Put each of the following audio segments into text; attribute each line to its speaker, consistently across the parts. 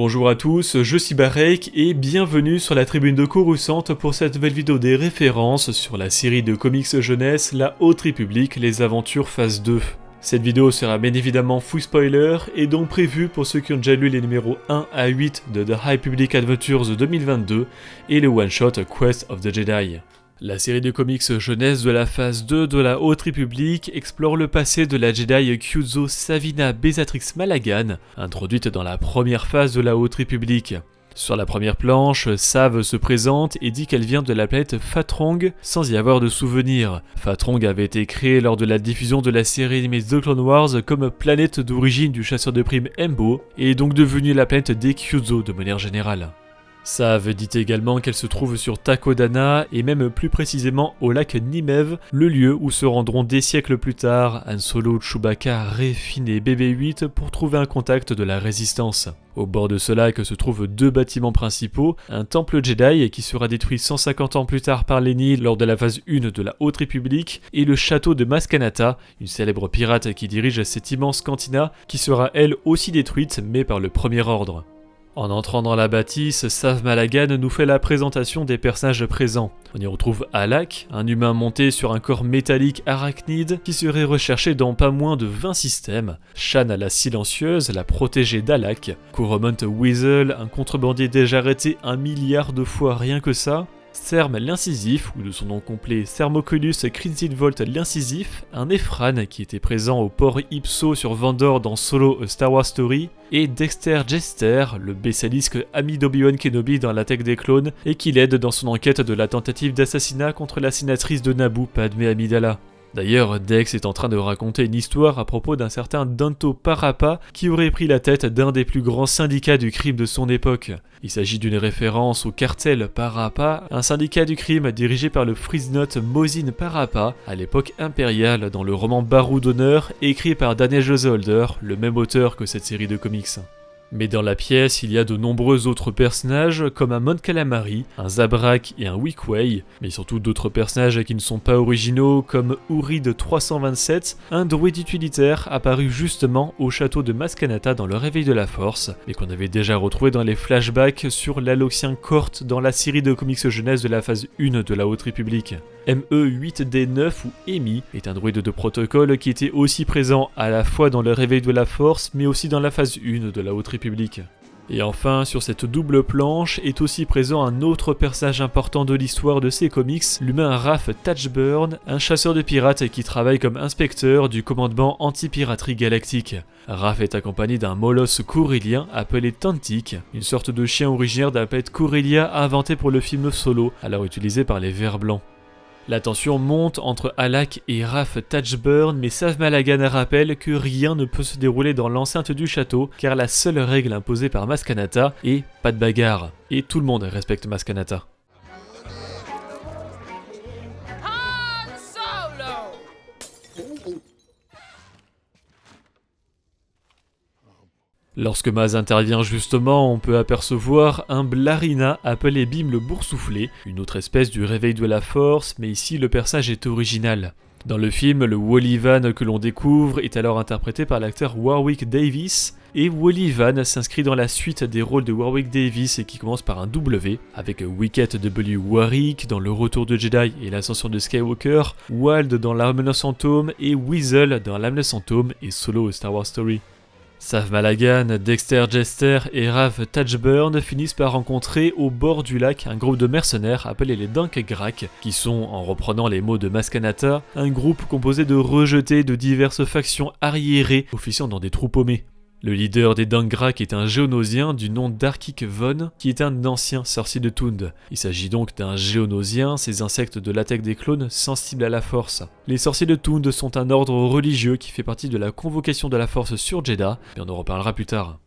Speaker 1: Bonjour à tous, je suis Barek et bienvenue sur la tribune de Coruscant pour cette nouvelle vidéo des références sur la série de comics jeunesse La Haute République, les aventures phase 2. Cette vidéo sera bien évidemment full spoiler et donc prévue pour ceux qui ont déjà lu les numéros 1 à 8 de The High Republic Adventures 2022 et le one-shot Quest of the Jedi. La série de comics jeunesse de la phase 2 de la Haute République explore le passé de la Jedi Kyuzo Savina Besatrix Malagan, introduite dans la première phase de la Haute République. Sur la première planche, Sav se présente et dit qu'elle vient de la planète Fatrong sans y avoir de souvenir. Fatrong avait été créée lors de la diffusion de la série animée The Clone Wars comme planète d'origine du chasseur de primes Embo et est donc devenue la planète des Kyuzo de manière générale. Sav dit également qu'elle se trouve sur Takodana et même plus précisément au lac Nimev, le lieu où se rendront des siècles plus tard Han Solo, Chewbacca, Rey, Finn et BB-8 pour trouver un contact de la résistance. Au bord de ce lac se trouvent deux bâtiments principaux, un temple Jedi qui sera détruit 150 ans plus tard par Lenny lors de la phase 1 de la Haute République, et le château de Maskanata, une célèbre pirate qui dirige cette immense cantina qui sera elle aussi détruite mais par le Premier Ordre. En entrant dans la bâtisse, Sav Malagan nous fait la présentation des personnages présents. On y retrouve Alak, un humain monté sur un corps métallique arachnide qui serait recherché dans pas moins de 20 systèmes. Shan la silencieuse, la protégée d'Alak. Coromant Weasel, un contrebandier déjà arrêté 1 milliard de fois rien que ça. Serm l'incisif, ou de son nom complet Thermoculus Crinsinvolt l'incisif, un Ephran qui était présent au port Ipso sur Vandor dans Solo A Star Wars Story, et Dexter Jester, le basilisque ami d'Obi-Wan Kenobi dans l'attaque des clones, et qui l'aide dans son enquête de la tentative d'assassinat contre la sénatrice de Naboo, Padmé Amidala. D'ailleurs, Dex est en train de raconter une histoire à propos d'un certain Danto Parappa qui aurait pris la tête d'un des plus grands syndicats du crime de son époque. Il s'agit d'une référence au cartel Parappa, un syndicat du crime dirigé par le Freeze-Note Mosin Parappa à l'époque impériale dans le roman Barou d'honneur écrit par Daniel Joseholder, le même auteur que cette série de comics. Mais dans la pièce, il y a de nombreux autres personnages comme un Mon Calamari, un Zabrak et un Weequay, mais surtout d'autres personnages qui ne sont pas originaux comme Ourid 327, un droïde utilitaire apparu justement au château de Maskanata dans le Réveil de la Force, mais qu'on avait déjà retrouvé dans les flashbacks sur l'Aloxien Cort dans la série de comics jeunesse de la phase 1 de la Haute République. ME8D9 ou EMI est un droïde de protocole qui était aussi présent à la fois dans le Réveil de la Force mais aussi dans la phase 1 de la Haute République. Et enfin, sur cette double planche est aussi présent un autre personnage important de l'histoire de ces comics, l'humain Raph Tatchburn, un chasseur de pirates qui travaille comme inspecteur du commandement anti-piraterie galactique. Raph est accompagné d'un molosse corélien appelé Tantic, une sorte de chien originaire de la planète Corellia inventé pour le film Solo, alors utilisé par les Vers Blancs. La tension monte entre Alak et Raph Tatchburn, mais Sav Malagan rappelle que rien ne peut se dérouler dans l'enceinte du château, car la seule règle imposée par Maskanata est pas de bagarre. Et tout le monde respecte Maskanata. Lorsque Maz intervient justement, on peut apercevoir un Blarina appelé Bim le Boursouflé, une autre espèce du Réveil de la Force, mais ici le personnage est original. Dans le film, le Wally-Van que l'on découvre est alors interprété par l'acteur Warwick Davis, et Wally-Van s'inscrit dans la suite des rôles de Warwick Davis qui commence par un W, avec Wicket W. Warwick dans Le Retour de Jedi et l'Ascension de Skywalker, Wald dans L'Arme Fantôme et Weasel dans L'Arme Fantôme et Solo A Star Wars Story. Sav Malagan, Dexter Jester et Raph Tatchburn finissent par rencontrer au bord du lac un groupe de mercenaires appelés les Dunk Grak, qui sont, en reprenant les mots de Maskanata, un groupe composé de rejetés de diverses factions arriérées officiant dans des trous paumés. Le leader des Dunk Grak est un géonosien du nom d'Arkik Von, qui est un ancien sorcier de Thund. Il s'agit donc d'un géonosien, ces insectes de l'attaque des clones sensibles à la force. Les sorciers de Thund sont un ordre religieux qui fait partie de la convocation de la force sur Jedha, mais on en reparlera plus tard.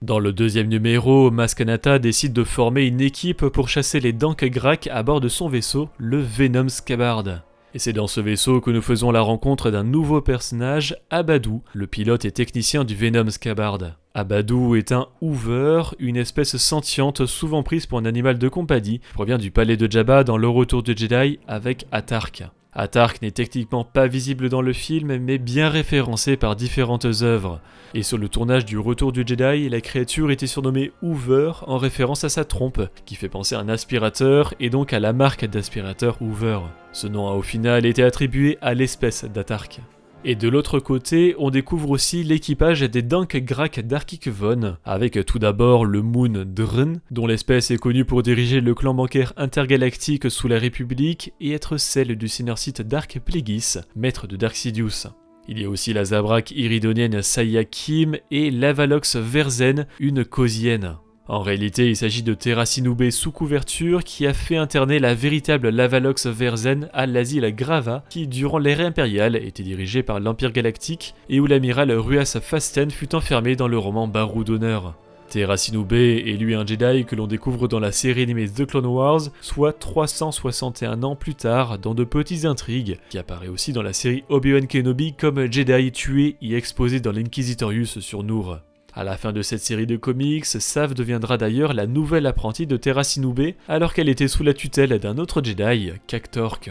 Speaker 1: Dans le deuxième numéro, Maskanata décide de former une équipe pour chasser les Dunk Grak à bord de son vaisseau, le Venom Scabbard. Et c'est dans ce vaisseau que nous faisons la rencontre d'un nouveau personnage, Abadou, le pilote et technicien du Venom Scabbard. Abadou est un Hoover, une espèce sentiente souvent prise pour un animal de compagnie, qui provient du palais de Jabba dans Le Retour de Jedi avec Atark. Atark n'est techniquement pas visible dans le film, mais bien référencé par différentes œuvres. Et sur le tournage du Retour du Jedi, la créature était surnommée Hoover en référence à sa trompe, qui fait penser à un aspirateur et donc à la marque d'aspirateur Hoover. Ce nom a au final été attribué à l'espèce d'Atark. Et de l'autre côté, on découvre aussi l'équipage des Dunk Grak d'Arkik Von, avec tout d'abord le Moon Drn, dont l'espèce est connue pour diriger le clan bancaire intergalactique sous la République et être celle du seigneur Sith Dark Plagueis, maître de Dark Sidious. Il y a aussi la Zabrak iridonienne Sayakim et l'Avalox Verzen, une Cosienne. En réalité, il s'agit de Terracinube sous couverture qui a fait interner la véritable Lavalox Verzen à l'asile Grava qui, durant l'ère impériale, était dirigé par l'Empire Galactique et où l'amiral Ruas Fasten fut enfermé dans le roman Barou d'honneur. Terracinube est lui un Jedi que l'on découvre dans la série animée The Clone Wars, soit 361 ans plus tard, dans de petites intrigues, qui apparaît aussi dans la série Obi-Wan Kenobi comme Jedi tué et exposé dans l'Inquisitorius sur Noor. À la fin de cette série de comics, Sav deviendra d'ailleurs la nouvelle apprentie de Terracinube alors qu'elle était sous la tutelle d'un autre Jedi, Cactork.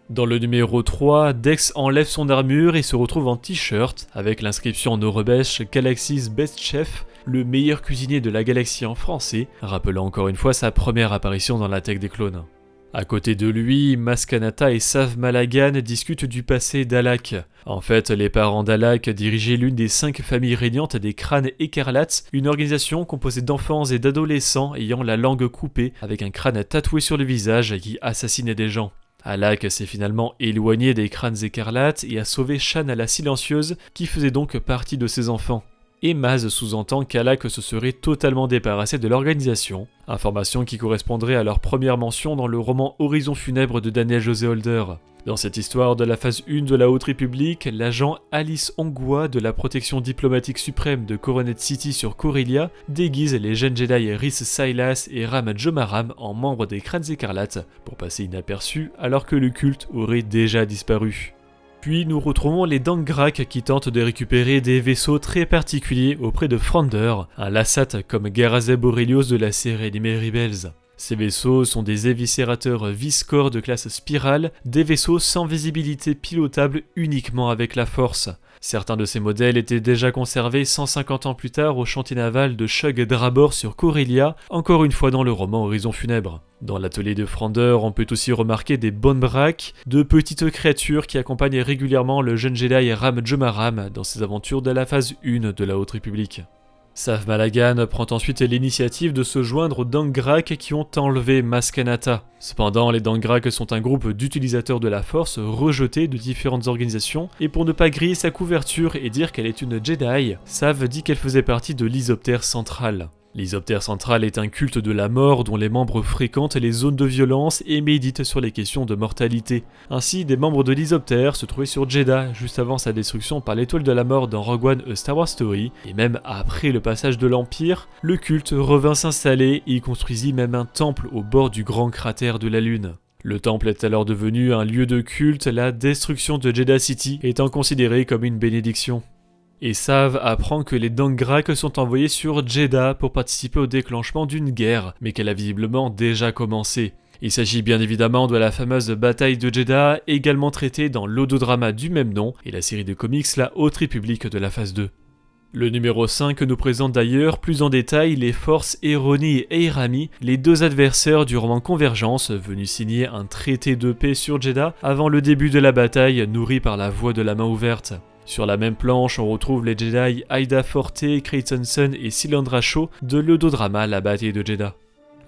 Speaker 1: Dans le numéro 3, Dex enlève son armure et se retrouve en t-shirt avec l'inscription Norebesh Galaxy's Best Chef, le meilleur cuisinier de la galaxie en français, rappelant encore une fois sa première apparition dans l'attaque des clones. À côté de lui, Maskanata et Sav Malagan discutent du passé d'Alak. En fait, les parents d'Alak dirigeaient l'une des 5 familles régnantes des crânes écarlates, une organisation composée d'enfants et d'adolescents ayant la langue coupée, avec un crâne tatoué sur le visage qui assassinait des gens. Alak s'est finalement éloigné des crânes écarlates et a sauvé Shan la silencieuse, qui faisait donc partie de ses enfants. Et Maz sous-entend qu'Alak se serait totalement débarrassé de l'organisation, information qui correspondrait à leur première mention dans le roman Horizon funèbre de Daniel José Holder. Dans cette histoire de la phase 1 de la Haute République, l'agent Alice Ongwa de la protection diplomatique suprême de Coronet City sur Corellia déguise les jeunes Jedi Rhys Silas et Ram Jomaram en membres des Crânes Écarlates pour passer inaperçus alors que le culte aurait déjà disparu. Puis nous retrouvons les Dangrak qui tentent de récupérer des vaisseaux très particuliers auprès de Frander, un Lassat comme Garazeb Aurelios de la série animée Rebels. Ces vaisseaux sont des éviscérateurs Viscor de classe spirale, des vaisseaux sans visibilité pilotable uniquement avec la force. Certains de ces modèles étaient déjà conservés 150 ans plus tard au chantier naval de Shug Drabor sur Corellia, encore une fois dans le roman Horizon funèbre. Dans l'atelier de Frander, on peut aussi remarquer des Bonebrak, de petites créatures qui accompagnent régulièrement le jeune Jedi Ram Jomaram dans ses aventures de la phase 1 de la Haute République. Sav Malagan prend ensuite l'initiative de se joindre aux Dangrak qui ont enlevé Maskanata. Cependant, les Dangrak sont un groupe d'utilisateurs de la Force rejetés de différentes organisations, et pour ne pas griller sa couverture et dire qu'elle est une Jedi, Sav dit qu'elle faisait partie de l'Isoptère Central. L'Isoptère Central est un culte de la mort dont les membres fréquentent les zones de violence et méditent sur les questions de mortalité. Ainsi, des membres de l'Isoptère se trouvaient sur Jedha juste avant sa destruction par l'étoile de la mort dans Rogue One A Star Wars Story, et même après le passage de l'Empire, le culte revint s'installer et y construisit même un temple au bord du grand cratère de la Lune. Le temple est alors devenu un lieu de culte, la destruction de Jedha City étant considérée comme une bénédiction. Et Sav apprend que les Dangrak sont envoyés sur Jedha pour participer au déclenchement d'une guerre, mais qu'elle a visiblement déjà commencé. Il s'agit bien évidemment de la fameuse bataille de Jedha, également traitée dans l'audodrama du même nom et la série de comics La Haute République de la phase 2. Le numéro 5 nous présente d'ailleurs plus en détail les forces Eroni et Eirami, les deux adversaires du roman Convergence, venus signer un traité de paix sur Jedha avant le début de la bataille nourrie par la voix de la main ouverte. Sur la même planche, on retrouve les Jedi Aida Forte, Creighton Sun et Silandra Shaw de l'audodrama La Bataille de Jedha.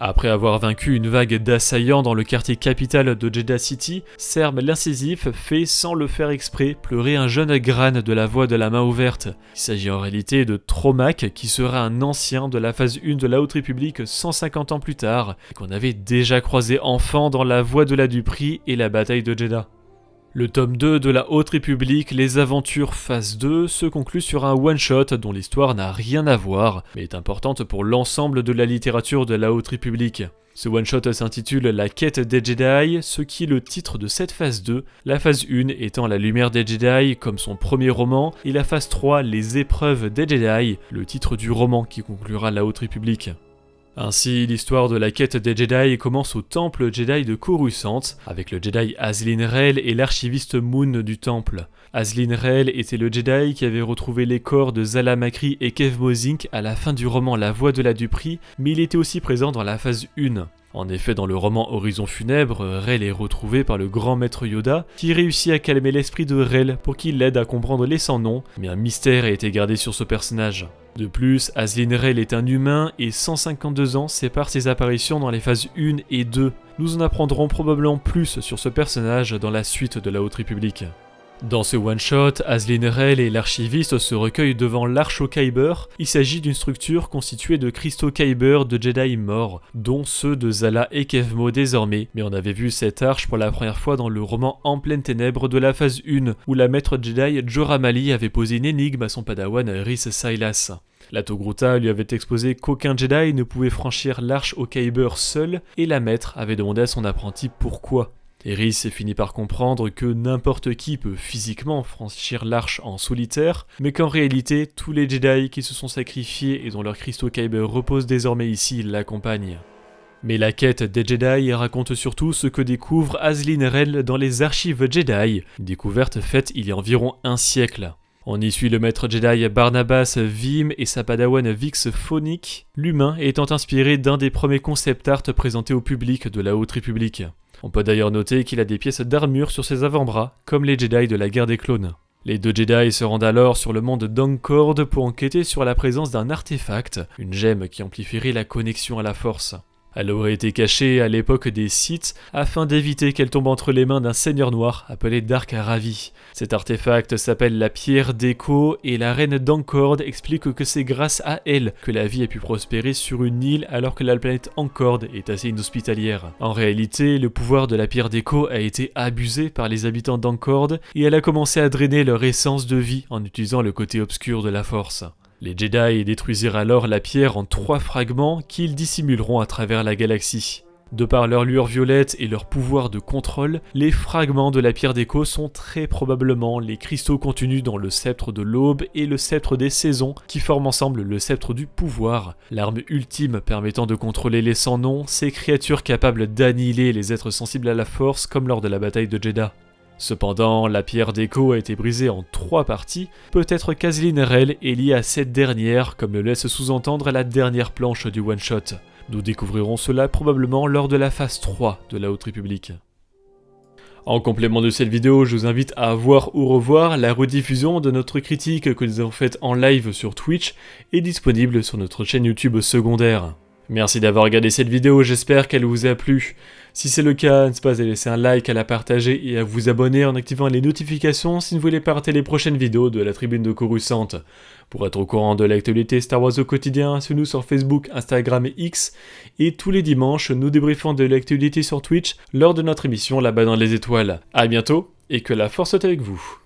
Speaker 1: Après avoir vaincu une vague d'assaillants dans le quartier capital de Jedha City, Serm l'incisif fait, sans le faire exprès, pleurer un jeune Gran de la voix de la main ouverte. Il s'agit en réalité de Tromac, qui sera un ancien de la phase 1 de la Haute République 150 ans plus tard, et qu'on avait déjà croisé enfant dans la voie de la Dupri et la bataille de Jedha. Le tome 2 de la Haute République, Les Aventures phase 2, se conclut sur un one-shot dont l'histoire n'a rien à voir, mais est importante pour l'ensemble de la littérature de la Haute République. Ce one-shot s'intitule La quête des Jedi, ce qui est le titre de cette phase 2, la phase 1 étant La lumière des Jedi comme son premier roman, et la phase 3 Les épreuves des Jedi, le titre du roman qui conclura la Haute République. Ainsi, l'histoire de la quête des Jedi commence au temple Jedi de Coruscant, avec le Jedi Azlin Rael et l'archiviste Moon du temple. Azlin Rael était le Jedi qui avait retrouvé les corps de Zala Makri et Kev Mozink à la fin du roman La Voix de la Duperie, mais il était aussi présent dans la phase 1. En effet, dans le roman Horizon Funèbre, Rael est retrouvé par le grand maître Yoda, qui réussit à calmer l'esprit de Rael pour qu'il l'aide à comprendre les sans-noms, mais un mystère a été gardé sur ce personnage. De plus, Azlin Rael est un humain et 152 ans séparent ses apparitions dans les phases 1 et 2. Nous en apprendrons probablement plus sur ce personnage dans la suite de la Haute République. Dans ce one-shot, Azlin Rael et l'archiviste se recueillent devant l'Arche au Kyber. Il s'agit d'une structure constituée de cristaux Kyber de Jedi morts, dont ceux de Zala et Kevmo désormais, mais on avait vu cette arche pour la première fois dans le roman En pleine ténèbres de la phase 1, où la maître Jedi Jora Mali avait posé une énigme à son padawan Rhys Silas. La Togruta lui avait exposé qu'aucun Jedi ne pouvait franchir l'Arche au Kyber seul, et la maître avait demandé à son apprenti pourquoi. Rhys finit par comprendre que n'importe qui peut physiquement franchir l'arche en solitaire, mais qu'en réalité, tous les Jedi qui se sont sacrifiés et dont leurs cristaux Kyber reposent désormais ici l'accompagnent. Mais la quête des Jedi raconte surtout ce que découvre Azlin Rael dans les archives Jedi, une découverte faite il y a environ un siècle. On y suit le maître Jedi Barnabas Vim et sa padawan Vix Phonic, l'humain étant inspiré d'un des premiers concept art présentés au public de la Haute République. On peut d'ailleurs noter qu'il a des pièces d'armure sur ses avant-bras, comme les Jedi de la guerre des clones. Les deux Jedi se rendent alors sur le monde d'Angkord pour enquêter sur la présence d'un artefact, une gemme qui amplifierait la connexion à la Force. Elle aurait été cachée à l'époque des Sith afin d'éviter qu'elle tombe entre les mains d'un seigneur noir appelé Dark Ravi. Cet artefact s'appelle la Pierre d'Echo et la reine d'Angkord explique que c'est grâce à elle que la vie a pu prospérer sur une île alors que la planète Angkord est assez inhospitalière. En réalité, le pouvoir de la Pierre d'Echo a été abusé par les habitants d'Angkord et elle a commencé à drainer leur essence de vie en utilisant le côté obscur de la Force. Les Jedi détruisirent alors la pierre en 3 fragments qu'ils dissimuleront à travers la galaxie. De par leur lueur violette et leur pouvoir de contrôle, les fragments de la Pierre d'Echo sont très probablement les cristaux contenus dans le sceptre de l'aube et le sceptre des saisons qui forment ensemble le sceptre du pouvoir, l'arme ultime permettant de contrôler les sans-noms, ces créatures capables d'annihiler les êtres sensibles à la force comme lors de la bataille de Jedha. Cependant, la Pierre d'Echo a été brisée en 3 parties, peut-être qu'Azlin Rael est lié à cette dernière, comme le laisse sous-entendre la dernière planche du one-shot. Nous découvrirons cela probablement lors de la phase 3 de la Haute République. En complément de cette vidéo, je vous invite à voir ou revoir la rediffusion de notre critique que nous avons faite en live sur Twitch et disponible sur notre chaîne YouTube secondaire. Merci d'avoir regardé cette vidéo, j'espère qu'elle vous a plu. Si c'est le cas, n'hésitez pas à laisser un like, à la partager et à vous abonner en activant les notifications si vous ne voulez pas rater les prochaines vidéos de la tribune de Coruscant. Pour être au courant de l'actualité Star Wars au quotidien, suivez-nous sur Facebook, Instagram et X. Et tous les dimanches, nous débriefons de l'actualité sur Twitch lors de notre émission là-bas dans les étoiles. A bientôt et que la force soit avec vous.